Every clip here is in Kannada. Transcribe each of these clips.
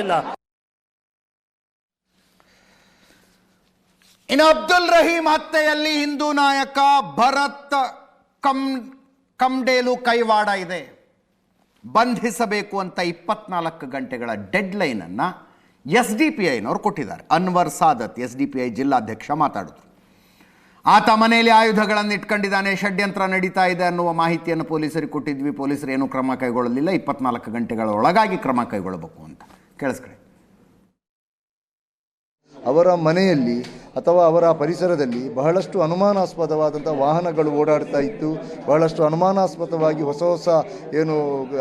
ಆಗೋದಿಲ್ಲ. ಇನ್ನು ಅಬ್ದುಲ್ ರಹೀಂ ಹತ್ಯೆಯಲ್ಲಿ ಹಿಂದೂ ನಾಯಕ ಭರತ್ ಕಮ್ಡೇಲು ಕೈವಾಡ ಇದೆ. ಬಂಧಿಸಬೇಕು ಅಂತ 24 ಗಂಟೆಗಳ ಡೆಡ್ ಲೈನ್ ಅನ್ನು SDPIನವರು ಕೊಟ್ಟಿದ್ದಾರೆ. ಅನ್ವರ್ ಸಾದತ್ SDPI ಜಿಲ್ಲಾಧ್ಯಕ್ಷ ಮಾತಾಡಿದ್ರು. ಆತ ಮನೆಯಲ್ಲಿ ಆಯುಧಗಳನ್ನು ಇಟ್ಕೊಂಡಿದ್ದಾನೆ, ಷಡ್ಯಂತ್ರ ನಡೀತಾ ಇದೆ ಅನ್ನುವ ಮಾಹಿತಿಯನ್ನು ಪೊಲೀಸರಿಗೆ ಕೊಟ್ಟಿದ್ವಿ. ಪೊಲೀಸರು ಏನೂ ಕ್ರಮ ಕೈಗೊಳ್ಳಲಿಲ್ಲ. 24 ಗಂಟೆಗಳ ಒಳಗಾಗಿ ಕ್ರಮ ಕೈಗೊಳ್ಳಬೇಕು ಅಂತ ಕೇಳಿಸ್ಕೊಳ್ಳಿ. ಅವರ ಮನೆಯಲ್ಲಿ ಅಥವಾ ಅವರ ಪರಿಸರದಲ್ಲಿ ಬಹಳಷ್ಟು ಅನುಮಾನಾಸ್ಪದವಾದಂಥ ವಾಹನಗಳು ಓಡಾಡ್ತಾ ಇತ್ತು. ಬಹಳಷ್ಟು ಅನುಮಾನಾಸ್ಪದವಾಗಿ ಹೊಸ ಏನು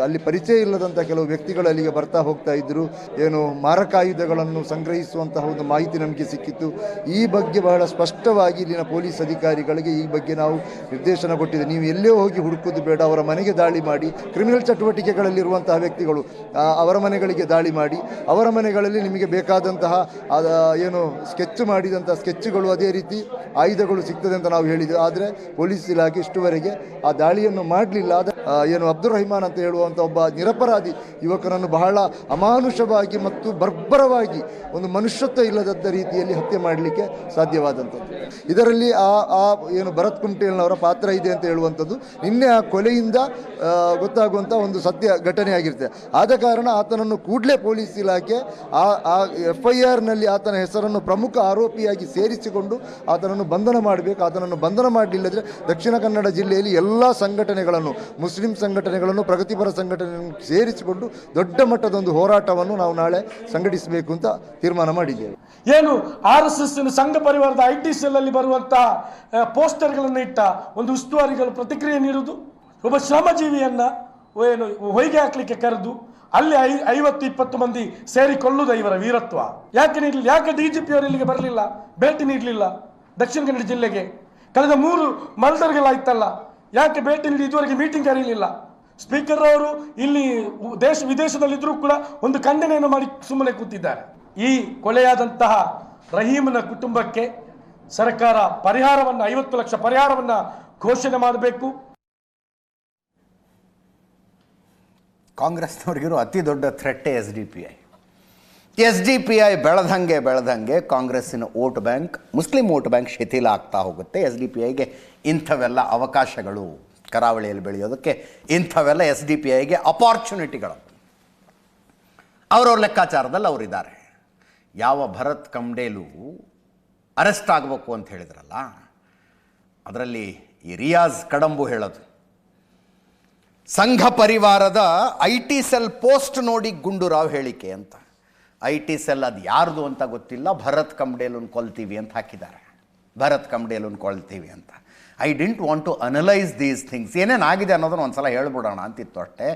ಅಲ್ಲಿ ಪರಿಚಯ ಇಲ್ಲದಂಥ ಕೆಲವು ವ್ಯಕ್ತಿಗಳು ಅಲ್ಲಿಗೆ ಬರ್ತಾ ಹೋಗ್ತಾ ಇದ್ದರು. ಏನು ಮಾರಕಾಯುಧಗಳನ್ನು ಸಂಗ್ರಹಿಸುವಂತಹ ಒಂದು ಮಾಹಿತಿ ನಮಗೆ ಸಿಕ್ಕಿತ್ತು. ಈ ಬಗ್ಗೆ ಬಹಳ ಸ್ಪಷ್ಟವಾಗಿ ಇಲ್ಲಿನ ಪೊಲೀಸ್ ಅಧಿಕಾರಿಗಳಿಗೆ ಈ ಬಗ್ಗೆ ನಾವು ನಿರ್ದೇಶನ ಕೊಟ್ಟಿದೆ. ನೀವು ಎಲ್ಲೇ ಹೋಗಿ ಹುಡುಕೋದು ಬೇಡ, ಅವರ ಮನೆಗೆ ದಾಳಿ ಮಾಡಿ, ಕ್ರಿಮಿನಲ್ ಚಟುವಟಿಕೆಗಳಲ್ಲಿರುವಂತಹ ವ್ಯಕ್ತಿಗಳು ಅವರ ಮನೆಗಳಿಗೆ ದಾಳಿ ಮಾಡಿ, ಅವರ ಮನೆಗಳಲ್ಲಿ ನಿಮಗೆ ಬೇಕಾದಂತಹ ಏನು ಸ್ಕೆಚ್ ಮಾಡಿದಂಥ ಸ್ಕೆಚ್ಗಳು, ಅದೇ ರೀತಿ ಆಯುಧಗಳು ಸಿಗ್ತದೆ ಅಂತ ನಾವು ಹೇಳಿದ್ವಿ. ಆದರೆ ಪೊಲೀಸ್ ಇಲಾಖೆ ಇಷ್ಟುವರೆಗೆ ಆ ದಾಳಿಯನ್ನು ಮಾಡಲಿಲ್ಲ. ಏನು ಅಬ್ದುಲ್ ರಹಿಮಾನ್ ಅಂತ ಹೇಳುವಂಥ ಒಬ್ಬ ನಿರಪರಾಧಿ ಯುವಕನನ್ನು ಬಹಳ ಅಮಾನುಷವಾಗಿ ಮತ್ತು ಬರ್ಬರವಾಗಿ ಒಂದು ಮನುಷ್ಯತ್ವ ಇಲ್ಲದ ರೀತಿಯಲ್ಲಿ ಹತ್ಯೆ ಮಾಡಲಿಕ್ಕೆ ಸಾಧ್ಯವಾದಂಥದ್ದು. ಇದರಲ್ಲಿ ಏನು ಭರತ್ ಕುಮ್ಟೇಲ್ನವರ ಪಾತ್ರ ಇದೆ ಅಂತ ಹೇಳುವಂಥದ್ದು ನಿನ್ನೆ ಆ ಕೊಲೆಯಿಂದ ಗೊತ್ತಾಗುವಂಥ ಒಂದು ಸತ್ಯ ಘಟನೆ ಆಗಿರ್ತದೆ. ಆದ ಕಾರಣ ಆತನನ್ನು ಕೂಡಲೇ ಪೊಲೀಸ್ ಇಲಾಖೆ ಆ FIRನಲ್ಲಿ ಆತನ ಹೆಸರನ್ನು ಪ್ರಮುಖ ಆರೋಪಿಯಾಗಿ ಸೇರಿಸಿಕೊಂಡು ಆತನನ್ನು ಬಂಧನ ಮಾಡಬೇಕು. ಆತನನ್ನು ಬಂಧನ ಮಾಡಲಿಲ್ಲದ್ರೆ ದಕ್ಷಿಣ ಕನ್ನಡ ಜಿಲ್ಲೆಯಲ್ಲಿ ಎಲ್ಲ ಸಂಘಟನೆಗಳನ್ನು, ಮುಸ್ಲಿಂ ಸಂಘಟನೆಗಳನ್ನು, ಪ್ರಗತಿಪರ ಸಂಘಟನೆಗಳನ್ನು ಸೇರಿಸಿಕೊಂಡು ದೊಡ್ಡ ಮಟ್ಟದ ಒಂದು ಹೋರಾಟವನ್ನು ನಾವು ನಾಳೆ ಸಂಘಟಿಸಬೇಕು ಅಂತ ತೀರ್ಮಾನ ಮಾಡಿದ್ದೇವೆ. ಏನು RSS ಸಂಘ ಪರಿವಾರದ IT ಸೆಲ್ ಅಲ್ಲಿ ಬರುವಂತಹ ಪೋಸ್ಟರ್ಗಳನ್ನು ಇಟ್ಟ ಒಂದು ಉಸ್ತುವಾರಿಗಳು ಪ್ರತಿಕ್ರಿಯೆ ನೀಡುವುದು, ಒಬ್ಬ ಶ್ರಮಜೀವಿಯನ್ನ ಏನು ಹೊಯ್ಗೆ ಹಾಕ್ಲಿಕ್ಕೆ ಕರೆದು ಅಲ್ಲಿ 50-20 ಮಂದಿ ಸೇರಿಕೊಳ್ಳುವುದು ಇವರ ವೀರತ್ವ. ಯಾಕೆ ನೀಡಲಿಲ್ಲ? ಯಾಕೆ DGP ಅವರು ಇಲ್ಲಿಗೆ ಬರಲಿಲ್ಲ, ಭೇಟಿ ನೀಡಲಿಲ್ಲ ದಕ್ಷಿಣ ಕನ್ನಡ ಜಿಲ್ಲೆಗೆ? ಕಳೆದ 3 ಮರ್ಡರ್ಗಳಾಯ್ತಲ್ಲ, ಯಾಕೆ ಭೇಟಿ ನೀಡಿ ಇದುವರೆಗೆ ಮೀಟಿಂಗ್ ಕರೀಲಿಲ್ಲ? ಸ್ಪೀಕರ್ ಅವರು ಇಲ್ಲಿ ವಿದೇಶದಲ್ಲಿದ್ದರೂ ಕೂಡ ಒಂದು ಖಂಡನೆಯನ್ನು ಮಾಡಿ ಸುಮ್ಮನೆ ಕೂತಿದ್ದಾರೆ. ಈ ಕೊಲೆಯಾದಂತಹ ರಹೀಮನ ಕುಟುಂಬಕ್ಕೆ ಸರ್ಕಾರ ಪರಿಹಾರವನ್ನು 50 ಲಕ್ಷ ಪರಿಹಾರವನ್ನು ಘೋಷಣೆ ಮಾಡಬೇಕು. ಕಾಂಗ್ರೆಸ್ನವ್ರಿಗಿರೋ ಅತಿ ದೊಡ್ಡ ಥ್ರೆಟ್ಟೇ SDPI ಬೆಳೆದಂಗೆ ಕಾಂಗ್ರೆಸ್ಸಿನ vote bank, Muslim vote bank ಶಿಥಿಲ ಆಗ್ತಾ ಹೋಗುತ್ತೆ. SDPIಗೆ ಇಂಥವೆಲ್ಲ ಅವಕಾಶಗಳು, ಕರಾವಳಿಯಲ್ಲಿ ಬೆಳೆಯೋದಕ್ಕೆ ಇಂಥವೆಲ್ಲ SDPIಗೆ ಅಪಾರ್ಚುನಿಟಿಗಳು ಅವರವ್ರ ಲೆಕ್ಕಾಚಾರದಲ್ಲಿ ಅವರಿದ್ದಾರೆ. ಯಾವ ಭರತ್ ಕಮ್ಡೇಲು ಅರೆಸ್ಟ್ ಆಗಬೇಕು ಅಂತ ಹೇಳಿದ್ರಲ್ಲ, ಅದರಲ್ಲಿ ಈ ರಿಯಾಜ್ ಕಡಂಬು ಹೇಳೋದು, ಸಂಘ ಪರಿವಾರದ IT ಸೆಲ್ ಪೋಸ್ಟ್ ನೋಡಿ ಗುಂಡೂರಾವ್ ಹೇಳಿಕೆ ಅಂತ. IT ಸೆಲ್ ಅದು ಯಾರ್ದು ಅಂತ ಗೊತ್ತಿಲ್ಲ, ಭರತ್ ಕಮ್ಡೇಲನ್ನು ಕೊಲ್ತೀವಿ ಅಂತ ಹಾಕಿದ್ದಾರೆ. ಭರತ್ ಕಮ್ಡೇಲನ್ನು ಕೊಲ್ತೀವಿ ಅಂತ. I didn't want to analyse these things. ಏನೇನಾಗಿದೆ ಅನ್ನೋದನ್ನು ಒಂದು ಸಲ ಹೇಳ್ಬಿಡೋಣ ಅಂತಿತ್ತು ಅಷ್ಟೇ.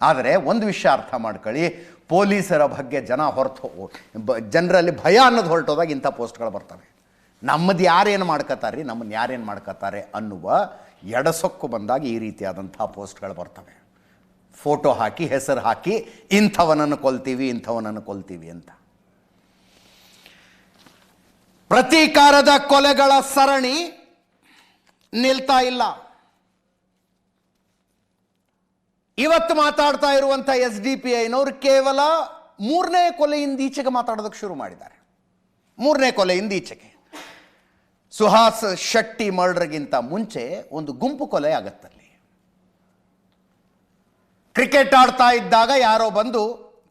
ಆದರೆ ಒಂದು ವಿಷಯ ಅರ್ಥ ಮಾಡ್ಕೊಳ್ಳಿ, ಪೊಲೀಸರ ಬಗ್ಗೆ ಜನರಲ್ಲಿ ಭಯ ಅನ್ನೋದು ಹೊರಟೋದಾಗ ಇಂಥ ಪೋಸ್ಟ್ಗಳು ಬರ್ತವೆ. ನಮ್ಮದು ಯಾರೇನು ಮಾಡ್ಕೋತಾರೆ, ನಮ್ಮನ್ನು ಯಾರೇನು ಮಾಡ್ಕೋತಾರೆ ಅನ್ನುವ ಎಡಸೊಕ್ಕು ಬಂದಾಗ ಈ ರೀತಿಯಾದಂಥ ಪೋಸ್ಟ್ಗಳು ಬರ್ತವೆ. ಫೋಟೋ ಹಾಕಿ, ಹೆಸರು ಹಾಕಿ, ಇಂಥವನನ್ನು ಕೊಲ್ತೀವಿ ಅಂತ. ಪ್ರತೀಕಾರದ ಕೊಲೆಗಳ ಸರಣಿ ನಿಲ್ತಾ ಇಲ್ಲ. ಇವತ್ತು ಮಾತಾಡ್ತಾ ಇರುವಂಥ SDPIನವರು ಕೇವಲ 3ನೇ ಕೊಲೆಯಿಂದ ಈಚೆಗೆ ಮಾತಾಡೋದಕ್ಕೆ ಶುರು ಮಾಡಿದ್ದಾರೆ. 3ನೇ ಕೊಲೆಯಿಂದ ಈಚೆಗೆ. ಸುಹಾಸ್ ಶೆಟ್ಟಿ ಮರ್ಡರ್ಗಿಂತ ಮುಂಚೆ ಒಂದು ಗುಂಪು ಕೊಲೆ ಆಗತ್ತಲ್ಲಿ. ಕ್ರಿಕೆಟ್ ಆಡ್ತಾ ಇದ್ದಾಗ ಯಾರೋ ಬಂದು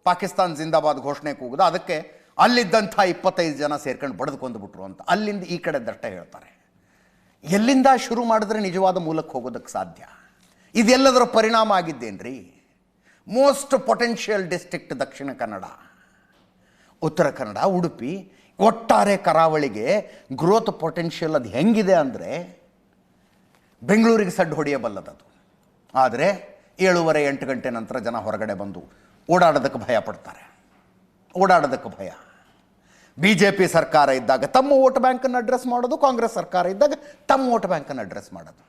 ಪಾಕಿಸ್ತಾನ್ ಜಿಂದಾಬಾದ್ ಘೋಷಣೆ ಕೂಗುದ, ಅದಕ್ಕೆ ಅಲ್ಲಿದ್ದಂಥ 25 ಜನ ಸೇರ್ಕೊಂಡು ಬಡಿದುಕೊಂಡ್ಬಿಟ್ರು ಅಂತ ಅಲ್ಲಿಂದ ಈ ಕಡೆ ದಟ್ಟ ಹೇಳ್ತಾರೆ. ಎಲ್ಲಿಂದ ಶುರು ಮಾಡಿದ್ರೆ ನಿಜವಾದ ಮೂಲಕ್ಕೆ ಹೋಗೋದಕ್ಕೆ ಸಾಧ್ಯ? ಇದೆಲ್ಲದರ ಪರಿಣಾಮ ಆಗಿದ್ದೇನ್ರಿ? Most potential district Dakshina Kannada, Uttara Kannada, Udupi, ಒಟ್ಟಾರೆ ಕರಾವಳಿಗೆ ಗ್ರೋತ್ ಪೊಟೆನ್ಷಿಯಲ್ ಅದು ಹೆಂಗಿದೆ ಅಂದರೆ ಬೆಂಗಳೂರಿಗೆ ಸಡ್ಡು ಹೊಡೆಯಬಲ್ಲದದು. ಆದರೆ 7:30-8 ಗಂಟೆ ನಂತರ ಜನ ಹೊರಗಡೆ ಬಂದು ಓಡಾಡೋದಕ್ಕೆ ಭಯ ಪಡ್ತಾರೆ. ಭಯ. BJP ಸರ್ಕಾರ ಇದ್ದಾಗ ತಮ್ಮ ವೋಟ್ ಬ್ಯಾಂಕನ್ನು ಅಡ್ರೆಸ್ ಮಾಡೋದು, ಕಾಂಗ್ರೆಸ್ ಸರ್ಕಾರ ಇದ್ದಾಗ ತಮ್ಮ ವೋಟ್ ಬ್ಯಾಂಕನ್ನು ಅಡ್ರೆಸ್ ಮಾಡೋದು.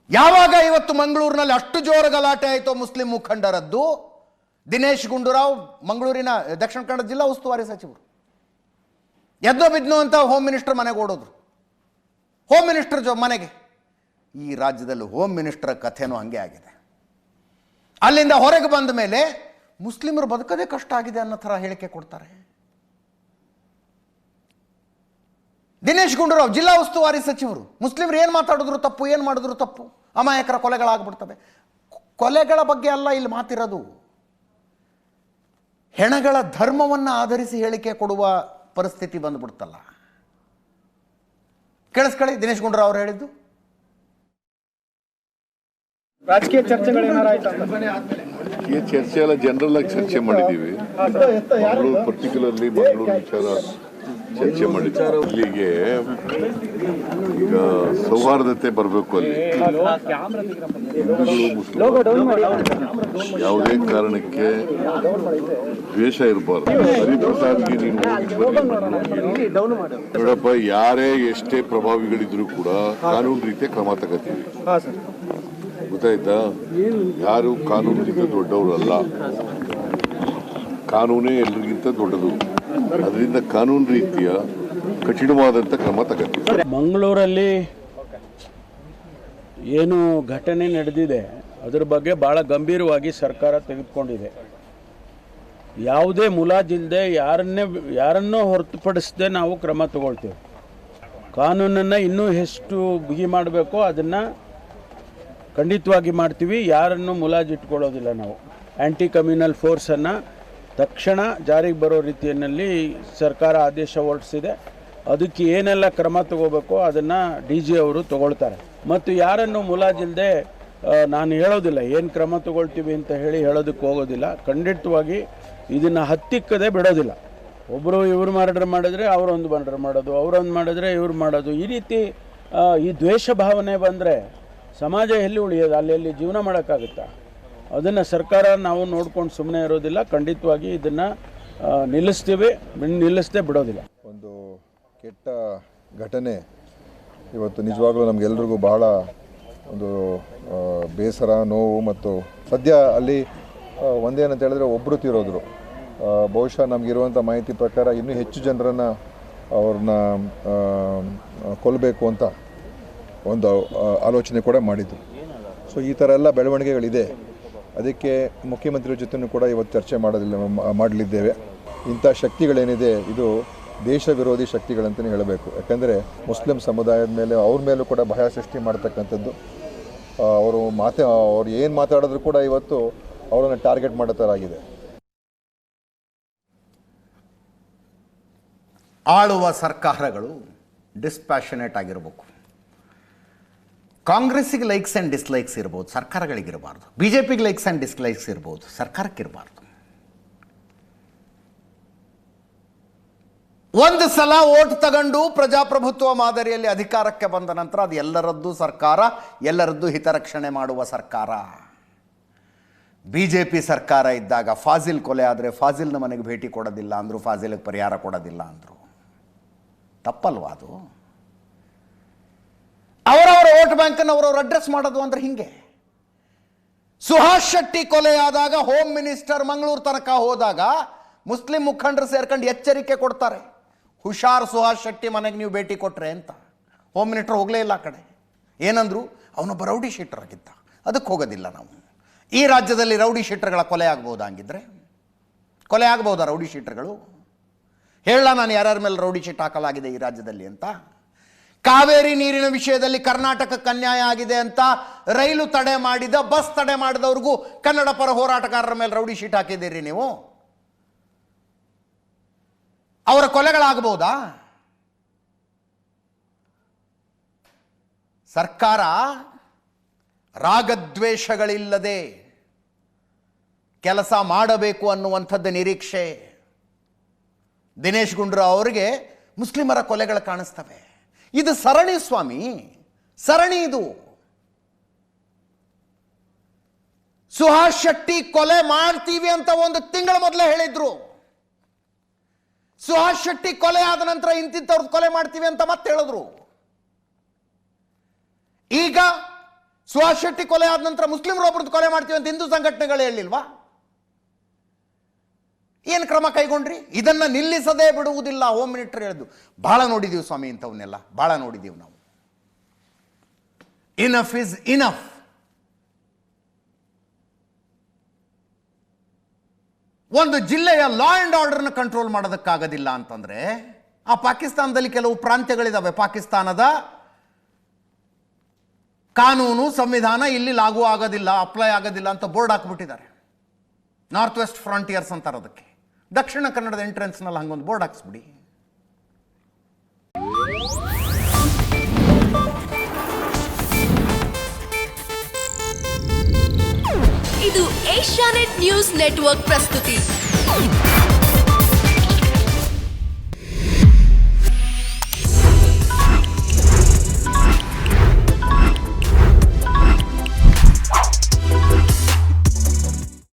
ಯಾವಾಗ ಇವತ್ತು ಮಂಗಳೂರಿನಲ್ಲಿ ಅಷ್ಟು ಜೋರು ಗಲಾಟೆ ಆಯಿತು ಮುಸ್ಲಿಂ ಮುಖಂಡರದ್ದು, ದಿನೇಶ್ ಗುಂಡೂರಾವ್ ಮಂಗಳೂರಿನ ದಕ್ಷಿಣ ಕನ್ನಡ ಜಿಲ್ಲಾ ಉಸ್ತುವಾರಿ ಸಚಿವರು ಎದ್ನೋ ಬಿದ್ನೋ ಅಂತ ಹೋಮ್ ಮಿನಿಸ್ಟರ್ ಮನೆಗೆ ಓಡೋದ್ರು. ಹೋಮ್ ಮಿನಿಸ್ಟರ್ ಮನೆಗೆ. ಈ ರಾಜ್ಯದಲ್ಲಿ ಹೋಮ್ ಮಿನಿಸ್ಟರ್ ಕಥೆನೂ ಹಾಗೆ ಆಗಿದೆ. ಅಲ್ಲಿಂದ ಹೊರಗೆ ಬಂದ ಮೇಲೆ ಮುಸ್ಲಿಮರು ಬದುಕದೇ ಕಷ್ಟ ಆಗಿದೆ ಅನ್ನೋ ಥರ ಹೇಳಿಕೆ ಕೊಡ್ತಾರೆ. ದಿನೇಶ್ ಗುಂಡೂರಾವ್ ಜಿಲ್ಲಾ ಉಸ್ತುವಾರಿ ಸಚಿವರು, ಮುಸ್ಲಿಮರು ಏನು ಮಾತಾಡಿದ್ರು ತಪ್ಪು, ಏನು ಮಾಡಿದ್ರು ತಪ್ಪು, ಅಮಾಯಕರ ಕೊಲೆಗಳಾಗ್ಬಿಡ್ತವೆ. ಕೊಲೆಗಳ ಬಗ್ಗೆ ಅಲ್ಲ ಇಲ್ಲಿ ಮಾತಿರೋದು, ಹೆಣಗಳ ಧರ್ಮವನ್ನು ಆಧರಿಸಿ ಹೇಳಿಕೆ ಕೊಡುವ ಪರಿಸ್ಥಿತಿ ಬಂದ್ಬಿಡ್ತಲ್ಲ. ಕೇಳಿಸ್ಕೊಳ್ಳಿ ದಿನೇಶ್ ಗುಂಡೂರಾವ್ ಅವರು ಹೇಳಿದ್ದು. ರಾಜಕೀಯ ಚರ್ಚೆಗಳೇನಾರಾಯ್ತು? ಈ ಚರ್ಚೆ ಎಲ್ಲ ಜನರಲ್ ಆಗಿ ಚರ್ಚೆ ಮಾಡಿದ್ದೀವಿ. ಮಂಗಳೂರು ಪರ್ಟಿಕ್ಯುಲರ್ಲಿ ಮಂಗಳೂರು ವಿಚಾರ ಚರ್ಚೆ ಮಾಡಿದ್ದಾರೆ. ಇಲ್ಲಿಗೆ ಈಗ ಸೌಹಾರ್ದತೆ ಬರಬೇಕು. ಅಲ್ಲಿ ಹಿಂದೂಗಳು ಮುಸ್ಲಿಂ ಯಾವುದೇ ಕಾರಣಕ್ಕೆ ದ್ವೇಷ ಇರಬಾರ್ದು. ಹರಿಪ್ರಸಾದ್ಗೆ ನೀನು ನೋಡಪ್ಪ, ಯಾರೇ ಎಷ್ಟೇ ಪ್ರಭಾವಿಗಳಿದ್ರು ಕೂಡ ಕಾನೂನು ರೀತಿಯ ಕ್ರಮ ತಗೋತೀವಿ. ಗೊತ್ತಾಯ್ತಾ? ಯಾರು ಕಾನೂನಿಗಿಂತ ದೊಡ್ಡವರಲ್ಲ, ಕಾನೂನೇ ಎಲ್ರಿಗಿಂತ ದೊಡ್ಡದು. ಅದರಿಂದ ಕಾನೂನು ರೀತಿಯ ಕಠಿಣವಾದಂಥ ಕ್ರಮ ತಗೋತೀವಿ. ಮಂಗಳೂರಲ್ಲಿ ಏನು ಘಟನೆ ನಡೆದಿದೆ ಅದರ ಬಗ್ಗೆ ಭಾಳ ಗಂಭೀರವಾಗಿ ಸರ್ಕಾರ ತೆಗೆದುಕೊಂಡಿದೆ. ಯಾವುದೇ ಮುಲಾಜಿಲ್ಲದೆ ಯಾರನ್ನೋ ಹೊರತುಪಡಿಸದೆ ನಾವು ಕ್ರಮ ತಗೊಳ್ತೇವೆ. ಕಾನೂನನ್ನು ಇನ್ನೂ ಎಷ್ಟು ಬಿಗಿ ಮಾಡಬೇಕೋ ಅದನ್ನು ಖಂಡಿತವಾಗಿ ಮಾಡ್ತೀವಿ. ಯಾರನ್ನು ಮುಲಾಜಿಟ್ಕೊಳ್ಳೋದಿಲ್ಲ ನಾವು. ಆ್ಯಂಟಿ ಕಮ್ಯುನಲ್ ಫೋರ್ಸನ್ನು ತಕ್ಷಣ ಜಾರಿಗೆ ಬರೋ ರೀತಿಯಲ್ಲಿ ಸರ್ಕಾರ ಆದೇಶ ಹೊರಡಿಸಿದೆ. ಅದಕ್ಕೆ ಏನೆಲ್ಲ ಕ್ರಮ ತಗೋಬೇಕೋ ಅದನ್ನು DG ಅವರು ತಗೊಳ್ತಾರೆ. ಮತ್ತು ಯಾರನ್ನು ಮುಲಾಜಿಲ್ಲದೆ ನಾನು ಹೇಳೋದಿಲ್ಲ, ಏನು ಕ್ರಮ ತಗೊಳ್ತೀವಿ ಅಂತ ಹೇಳೋದಕ್ಕೆ ಹೋಗೋದಿಲ್ಲ. ಖಂಡಿತವಾಗಿ ಇದನ್ನು ಹತ್ತಿಕ್ಕದೆ ಬಿಡೋದಿಲ್ಲ. ಒಬ್ಬರು ಇವರು ಮರ್ಡರ್ ಮಾಡಿದ್ರೆ ಅವರೊಂದು ಮರ್ಡರ್ ಮಾಡೋದು, ಅವರೊಂದು ಮಾಡಿದ್ರೆ ಇವ್ರು ಮಾಡೋದು, ಈ ರೀತಿ ಈ ದ್ವೇಷ ಭಾವನೆ ಬಂದರೆ ಸಮಾಜ ಎಲ್ಲಿ ಉಳಿಯೋದು? ಅಲ್ಲಿ ಜೀವನ ಮಾಡೋಕ್ಕಾಗುತ್ತಾ? ಅದನ್ನು ಸರ್ಕಾರ ನಾವು ನೋಡ್ಕೊಂಡು ಸುಮ್ಮನೆ ಇರೋದಿಲ್ಲ. ಖಂಡಿತವಾಗಿ ಇದನ್ನು ನಿಲ್ಲಿಸ್ತೀವಿ, ನಿಲ್ಲಿಸದೆ ಬಿಡೋದಿಲ್ಲ. ಒಂದು ಕೆಟ್ಟ ಘಟನೆ ಇವತ್ತು ನಿಜವಾಗ್ಲೂ ನಮಗೆಲ್ರಿಗೂ ಬಹಳ ಒಂದು ಬೇಸರ, ನೋವು. ಮತ್ತು ಸದ್ಯ ಅಲ್ಲಿ ಒಂದೇನಂತ ಹೇಳಿದ್ರೆ ಒಬ್ಬರು ತೀರೋದ್ರು. ಬಹುಶಃ ನಮಗಿರುವಂಥ ಮಾಹಿತಿ ಪ್ರಕಾರ ಇನ್ನೂ ಹೆಚ್ಚು ಜನರನ್ನು ಅವ್ರನ್ನ ಕೊಲ್ಲಬೇಕು ಅಂತ ಒಂದು ಆಲೋಚನೆ ಕೂಡ ಮಾಡಿದ್ದು. ಸೊ ಈ ಥರ ಎಲ್ಲ ಬೆಳವಣಿಗೆಗಳಿದೆ. ಅದಕ್ಕೆ ಮುಖ್ಯಮಂತ್ರಿ ಜೊತೆನೂ ಕೂಡ ಇವತ್ತು ಚರ್ಚೆ ಮಾಡಲಿದ್ದೇವೆ. ಇಂಥ ಶಕ್ತಿಗಳೇನಿದೆ ಇದು ದೇಶ ವಿರೋಧಿ ಶಕ್ತಿಗಳಂತಲೇ ಹೇಳಬೇಕು. ಯಾಕಂದರೆ ಮುಸ್ಲಿಂ ಸಮುದಾಯದ ಮೇಲೆ ಅವ್ರ ಮೇಲೂ ಕೂಡ ಭಯ ಸೃಷ್ಟಿ ಮಾಡ್ತಕ್ಕಂಥದ್ದು. ಅವ್ರು ಏನು ಮಾತಾಡಿದ್ರು ಕೂಡ ಇವತ್ತು ಅವರನ್ನು ಟಾರ್ಗೆಟ್ ಮಾಡೋ ಥರ ಆಗಿದೆ. ಆಳುವ ಸರ್ಕಾರಗಳು ಡಿಸ್ಪ್ಯಾಷನೇಟ್ ಆಗಿರಬೇಕು. ಕಾಂಗ್ರೆಸ್ಸಿಗೆ ಲೈಕ್ಸ್ ಆ್ಯಂಡ್ ಡಿಸ್ಲೈಕ್ಸ್ ಇರ್ಬೋದು, ಸರ್ಕಾರಗಳಿಗಿರಬಾರ್ದು. BJPಗೆ ಲೈಕ್ಸ್ ಆ್ಯಂಡ್ ಡಿಸ್ಲೈಕ್ಸ್ ಇರ್ಬೋದು, ಸರ್ಕಾರಕ್ಕಿರಬಾರ್ದು. ಒಂದು ಸಲ ಓಟ್ ತಗೊಂಡು ಪ್ರಜಾಪ್ರಭುತ್ವ ಮಾದರಿಯಲ್ಲಿ ಅಧಿಕಾರಕ್ಕೆ ಬಂದ ನಂತರ ಅದು ಎಲ್ಲರದ್ದು ಸರ್ಕಾರ, ಎಲ್ಲರದ್ದು ಹಿತರಕ್ಷಣೆ ಮಾಡುವ ಸರ್ಕಾರ. BJP ಸರ್ಕಾರ ಇದ್ದಾಗ ಫಾಜಿಲ್ ಕೊಲೆ ಆದರೆ ಫಾಜಿಲ್ನ ಮನೆಗೆ ಭೇಟಿ ಕೊಡೋದಿಲ್ಲ ಅಂದರು, ಫಾಜಿಲ್ಗೆ ಪರಿಹಾರ ಕೊಡೋದಿಲ್ಲ ಅಂದರು. ತಪ್ಪಲ್ವಾ ಅದು? ಅವರವರ ವೋಟ್ ಬ್ಯಾಂಕನ್ನು ಅವರವರು ಅಡ್ರೆಸ್ ಮಾಡೋದು ಅಂದರೆ ಹಿಂಗೆ. ಸುಹಾಸ್ ಶೆಟ್ಟಿ ಕೊಲೆಯಾದಾಗ ಹೋಮ್ ಮಿನಿಸ್ಟರ್ ಮಂಗಳೂರು ತನಕ ಹೋದಾಗ ಮುಸ್ಲಿಂ ಮುಖಂಡರು ಸೇರ್ಕೊಂಡು ಎಚ್ಚರಿಕೆ ಕೊಡ್ತಾರೆ, ಹುಷಾರ್ ಸುಹಾಸ್ ಶೆಟ್ಟಿ ಮನೆಗೆ ನೀವು ಭೇಟಿ ಕೊಟ್ರೆ ಅಂತ. ಹೋಮ್ ಮಿನಿಸ್ಟರ್ ಹೋಗಲೇ ಇಲ್ಲ ಆ ಕಡೆ. ಏನಂದ್ರು? ಅವನೊಬ್ಬ ರೌಡಿ ಶೀಟರ್ ಆಗಿದ್ದ, ಅದಕ್ಕೆ ಹೋಗೋದಿಲ್ಲ ನಾವು. ಈ ರಾಜ್ಯದಲ್ಲಿ ರೌಡಿ ಶೀಟರ್ಗಳ ಕೊಲೆ ಆಗ್ಬೋದಾ? ಹಂಗಿದ್ರೆ ಕೊಲೆ ಆಗ್ಬೋದಾ ರೌಡಿ ಶೀಟರ್ಗಳು? ಹೇಳ ನಾನು ಯಾರ್ಯಾರ ಮೇಲೆ ರೌಡಿ ಶೀಟ್ ಹಾಕಲಾಗಿದೆ ಈ ರಾಜ್ಯದಲ್ಲಿ ಅಂತ. ಕಾವೇರಿ ನೀರಿನ ವಿಷಯದಲ್ಲಿ ಕರ್ನಾಟಕಕ್ಕೆ ಅನ್ಯಾಯ ಆಗಿದೆ ಅಂತ ರೈಲು ತಡೆ ಮಾಡಿದ, ಬಸ್ ತಡೆ ಮಾಡಿದವ್ರಿಗೂ ಕನ್ನಡ ಪರ ಹೋರಾಟಗಾರರ ಮೇಲೆ ರೌಡಿ ಶೀಟ್ ಹಾಕಿದ್ದೀರಿ ನೀವು. ಅವರ ಕೊಲೆಗಳಾಗಬಹುದಾ? ಸರ್ಕಾರ ರಾಗದ್ವೇಷಗಳಿಲ್ಲದೆ ಕೆಲಸ ಮಾಡಬೇಕು ಅನ್ನುವಂಥದ್ದು ನಿರೀಕ್ಷೆ. ದಿನೇಶ್ ಗುಂಡೂರಾವ್ ಅವರಿಗೆ ಮುಸ್ಲಿಮರ ಕೊಲೆಗಳು ಕಾಣಿಸ್ತವೆ. ಇದು ಸರಣಿ ಸ್ವಾಮಿ, ಸರಣಿ ಇದು. ಸುಹಾಸ್ ಶೆಟ್ಟಿ ಕೊಲೆ ಮಾಡ್ತೀವಿ ಅಂತ ಒಂದು ತಿಂಗಳ ಮೊದಲೇ ಹೇಳಿದ್ರು. ಸುಹಾಸ್ ಶೆಟ್ಟಿ ಕೊಲೆ ಆದ ನಂತರ ಇಂತಿಂತವ್ರದ್ದು ಕೊಲೆ ಮಾಡ್ತೀವಿ ಅಂತ ಮತ್ತೆ ಹೇಳಿದ್ರು. ಈಗ ಸುಹಾಸ್ ಶೆಟ್ಟಿ ಕೊಲೆ ಆದ ನಂತರ ಮುಸ್ಲಿಮರು ಒಬ್ಬರದ್ದು ಕೊಲೆ ಮಾಡ್ತೀವಿ ಅಂತ ಹಿಂದೂ ಸಂಘಟನೆಗಳು ಹೇಳಿಲ್ವಾ? ಏನು ಕ್ರಮ ಕೈಗೊಂಡ್ರಿ? ಇದನ್ನು ನಿಲ್ಲಿಸದೇ ಬಿಡುವುದಿಲ್ಲ ಹೋಮ್ ಮಿನಿಸ್ಟರ್ ಹೇಳಿದ್ದು. ಬಹಳ ನೋಡಿದೀವಿ ಸ್ವಾಮಿ ಇಂಥವನ್ನೆಲ್ಲ, ಬಹಳ ನೋಡಿದೀವಿ ನಾವು. Enough is enough. ಒಂದು ಜಿಲ್ಲೆಯ ಲಾ ಆ್ಯಂಡ್ ಆರ್ಡರ್ನ ಕಂಟ್ರೋಲ್ ಮಾಡೋದಕ್ಕಾಗೋದಿಲ್ಲ ಅಂತಂದರೆ, ಆ ಪಾಕಿಸ್ತಾನದಲ್ಲಿ ಕೆಲವು ಪ್ರಾಂತ್ಯಗಳಿದ್ದಾವೆ, ಪಾಕಿಸ್ತಾನದ ಕಾನೂನು ಸಂವಿಧಾನ ಇಲ್ಲಿ ಲಾಗೂ ಆಗೋದಿಲ್ಲ, ಅಪ್ಲೈ ಆಗೋದಿಲ್ಲ ಅಂತ ಬೋರ್ಡ್ ಹಾಕ್ಬಿಟ್ಟಿದ್ದಾರೆ. ನಾರ್ತ್ ವೆಸ್ಟ್ ಫ್ರಾಂಟಿಯರ್ಸ್ ಅಂತಾರೆ ಅದಕ್ಕೆ. ದಕ್ಷಿಣ ಕನ್ನಡದ ಎಂಟ್ರೆನ್ಸ್ನಲ್ಲಿ ಹಂಗೊಂದು ಬೋರ್ಡ್ ಹಾಕ್ಸ್ಬಿಡಿ. ಇದು ಏಷ್ಯಾನೆಟ್ ನ್ಯೂಸ್ ನೆಟ್ವರ್ಕ್ ಪ್ರಸ್ತುತಿ.